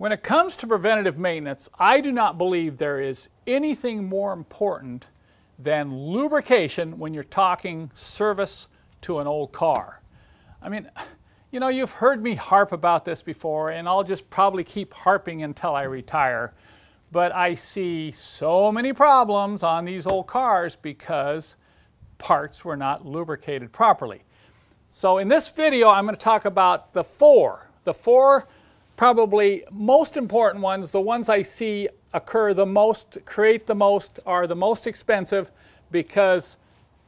When it comes to preventative maintenance, I do not believe there is anything more important than lubrication when you're talking service to an old car. I mean, you know, you've heard me harp about this before, and I'll just probably keep harping until I retire. But I see so many problems on these old cars because parts were not lubricated properly. So in this video, I'm going to talk about the four probably most important ones, the ones I see occur the most, create the most, are the most expensive because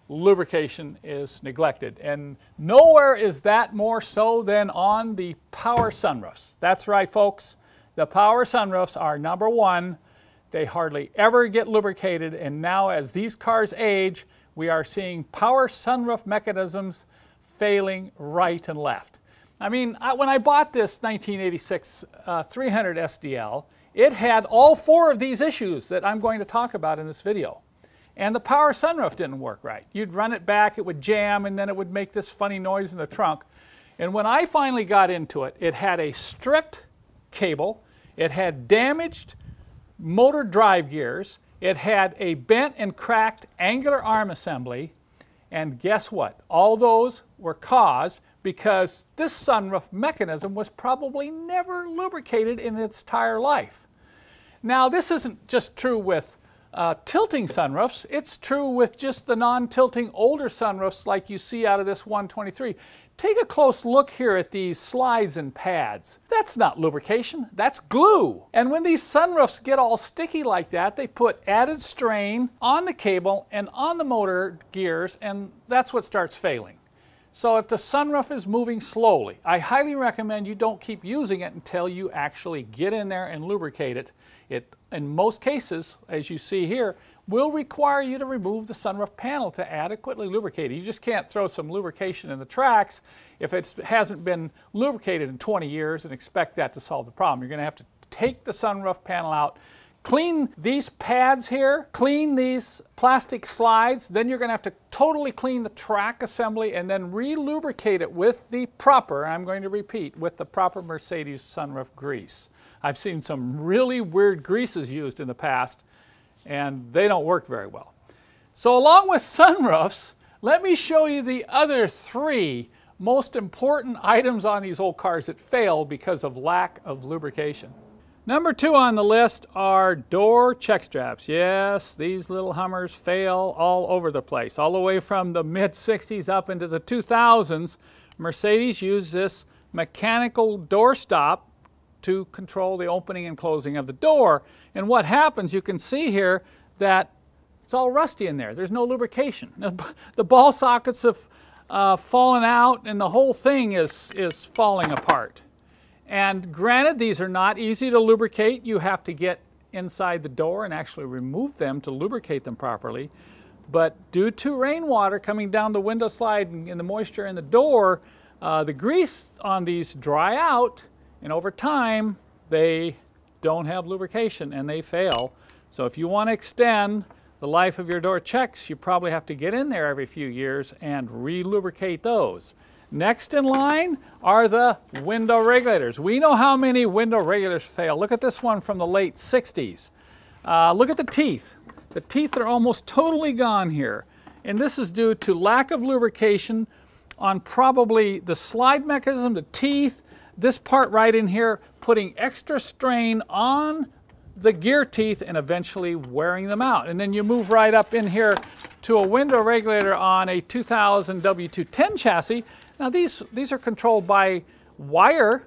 lubrication is neglected. And nowhere is that more so than on the power sunroofs. That's right, folks. The power sunroofs are number one. They hardly ever get lubricated, and now as these cars age, we are seeing power sunroof mechanisms failing right and left. I mean, when I bought this 1986 300 SDL, it had all four of these issues that I'm going to talk about in this video. And the power sunroof didn't work right. You'd run it back, it would jam, and then it would make this funny noise in the trunk. And when I finally got into it, it had a stripped cable, it had damaged motor drive gears, it had a bent and cracked angular arm assembly, and guess what? All those were caused because this sunroof mechanism was probably never lubricated in its entire life. Now, this isn't just true with tilting sunroofs, it's true with just the non-tilting older sunroofs like you see out of this 123. Take a close look here at these slides and pads. That's not lubrication, that's glue. And when these sunroofs get all sticky like that, they put added strain on the cable and on the motor gears, and that's what starts failing. So if the sunroof is moving slowly, I highly recommend you don't keep using it until you actually get in there and lubricate it. It, in most cases, as you see here, will require you to remove the sunroof panel to adequately lubricate it. You just can't throw some lubrication in the tracks if it hasn't been lubricated in 20 years and expect that to solve the problem. You're going to have to take the sunroof panel out, clean these pads here, clean these plastic slides, then you're going to have to totally clean the track assembly and then re-lubricate it with the proper, I'm going to repeat, with the proper Mercedes sunroof grease. I've seen some really weird greases used in the past, and they don't work very well. So along with sunroofs, let me show you the other three most important items on these old cars that fail because of lack of lubrication. Number two on the list are door check straps. Yes, these little Hummers fail all over the place. All the way from the mid-60s up into the 2000s, Mercedes used this mechanical door stop to control the opening and closing of the door. And what happens, you can see here that it's all rusty in there. There's no lubrication. The ball sockets have fallen out and the whole thing is falling apart. And granted, these are not easy to lubricate. You have to get inside the door and actually remove them to lubricate them properly. But due to rainwater coming down the window slide and the moisture in the door, the grease on these dry out, and over time, they don't have lubrication and they fail. So if you want to extend the life of your door checks, you probably have to get in there every few years and re-lubricate those. Next in line are the window regulators. We know how many window regulators fail. Look at this one from the late 60s. Look at the teeth. The teeth are almost totally gone here. And this is due to lack of lubrication on probably the slide mechanism, the teeth, this part right in here, putting extra strain on the gear teeth and eventually wearing them out. And then you move right up in here to a window regulator on a 2000 W210 chassis. Now these are controlled by wire,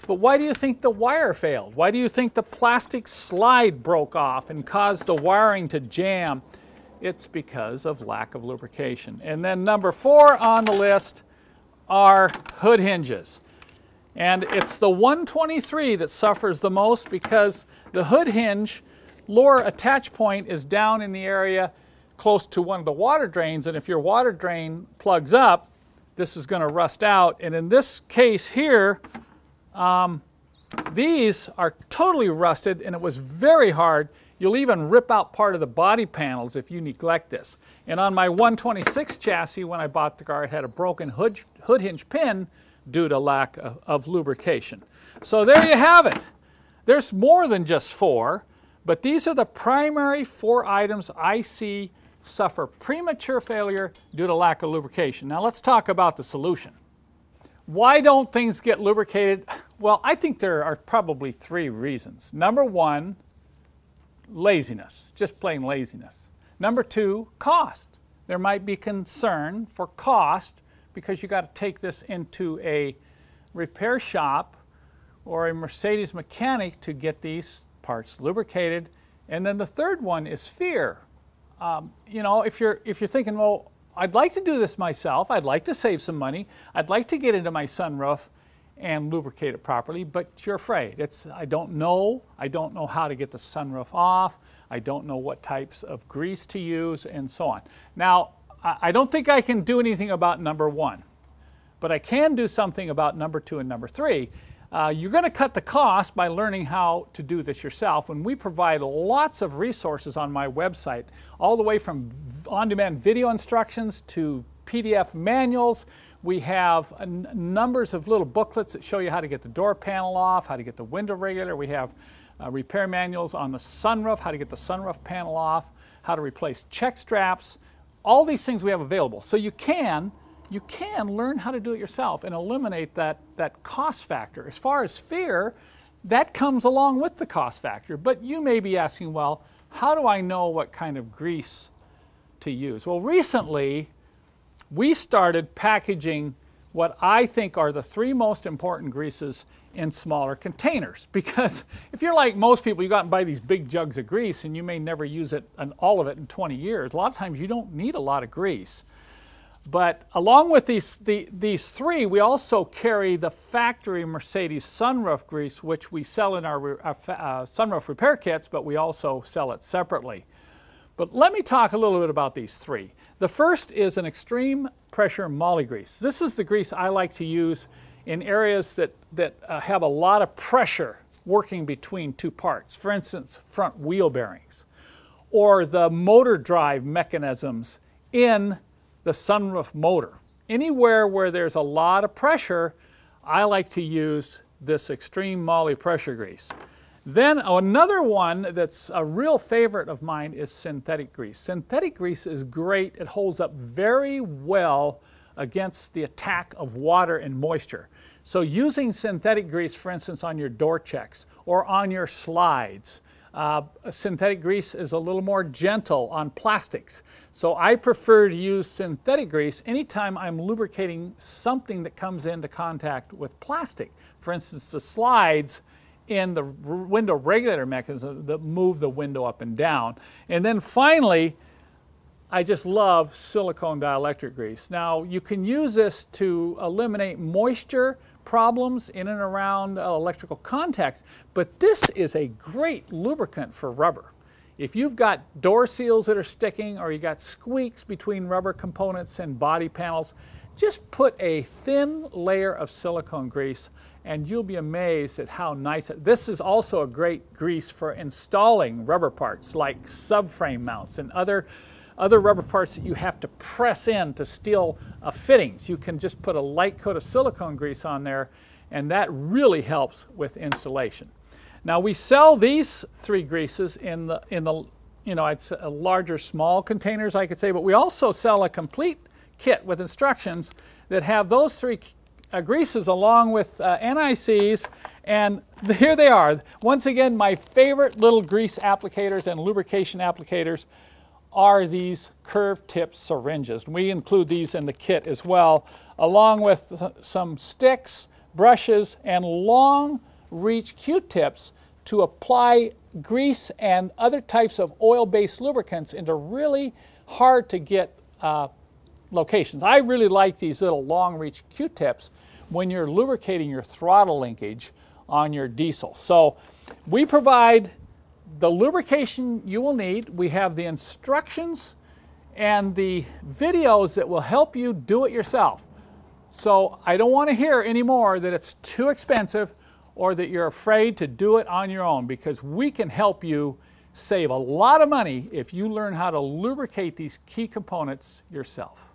but why do you think the wire failed? Why do you think the plastic slide broke off and caused the wiring to jam? It's because of lack of lubrication. And then number four on the list are hood hinges. And it's the 123 that suffers the most because the hood hinge lower attach point is down in the area close to one of the water drains, and if your water drain plugs up, this is going to rust out. And in this case here, these are totally rusted, and it was very hard. You'll even rip out part of the body panels if you neglect this. And on my 126 chassis, when I bought the car, it had a broken hood hinge pin due to lack of lubrication. So there you have it. There's more than just 4, but these are the primary 4 items I see suffer premature failure due to lack of lubrication. Now let's talk about the solution. Why don't things get lubricated? Well, I think there are probably 3 reasons. Number 1, laziness, just plain laziness. Number 2, cost. There might be concern for cost because you got to take this into a repair shop or a Mercedes mechanic to get these parts lubricated. And then the third one is fear. You know, if you're thinking, well, I'd like to do this myself, I'd like to save some money, I'd like to get into my sunroof and lubricate it properly, but you're afraid. I don't know how to get the sunroof off, I don't know what types of grease to use, and so on. Now, I don't think I can do anything about number 1, but I can do something about number 2 and number 3. You're going to cut the cost by learning how to do this yourself, and we provide lots of resources on my website, all the way from on-demand video instructions to PDF manuals. We have numbers of little booklets that show you how to get the door panel off, how to get the window regulator. We have repair manuals on the sunroof, how to get the sunroof panel off, how to replace check straps. All these things we have available. So you can learn how to do it yourself and eliminate that cost factor. As far as fear, that comes along with the cost factor. But you may be asking, well, how do I know what kind of grease to use? Well, recently, we started packaging what I think are the 3 most important greases in smaller containers. Because if you're like most people, you go out and buy these big jugs of grease and you may never use it, all of it in 20 years. A lot of times you don't need a lot of grease. But along with these 3, we also carry the factory Mercedes sunroof grease, which we sell in our sunroof repair kits, but we also sell it separately. But let me talk a little bit about these 3. The first is an extreme pressure moly grease. This is the grease I like to use in areas that have a lot of pressure working between 2 parts. For instance, front wheel bearings, or the motor drive mechanisms in the sunroof motor. Anywhere where there's a lot of pressure, I like to use this extreme moly pressure grease. Then another one that's a real favorite of mine is synthetic grease. Synthetic grease is great. It holds up very well against the attack of water and moisture. So using synthetic grease, for instance, on your door checks or on your slides, synthetic grease is a little more gentle on plastics. So I prefer to use synthetic grease anytime I'm lubricating something that comes into contact with plastic. For instance, the slides in the window regulator mechanism that move the window up and down. And then finally, I just love silicone dielectric grease. Now, you can use this to eliminate moisture problems in and around electrical contacts, but this is a great lubricant for rubber. If you've got door seals that are sticking or you got squeaks between rubber components and body panels, just put a thin layer of silicone grease and you'll be amazed at how nice it is. This is also a great grease for installing rubber parts like subframe mounts and other rubber parts that you have to press in to steel fittings. You can just put a light coat of silicone grease on there, and that really helps with installation. Now we sell these 3 greases in the you know, it's a larger small containers, I could say, but we also sell a complete kit with instructions that have those 3 greases along with NICs, and here they are. Once again, my favorite little grease applicators and lubrication applicators are these curved tip syringes. We include these in the kit as well, along with some sticks, brushes, and long reach Q-tips to apply grease and other types of oil-based lubricants into really hard to get locations. I really like these little long reach Q-tips when you're lubricating your throttle linkage on your diesel. So we provide the lubrication you will need. We have the instructions and the videos that will help you do it yourself. So I don't want to hear anymore that it's too expensive or that you're afraid to do it on your own, because we can help you save a lot of money if you learn how to lubricate these key components yourself.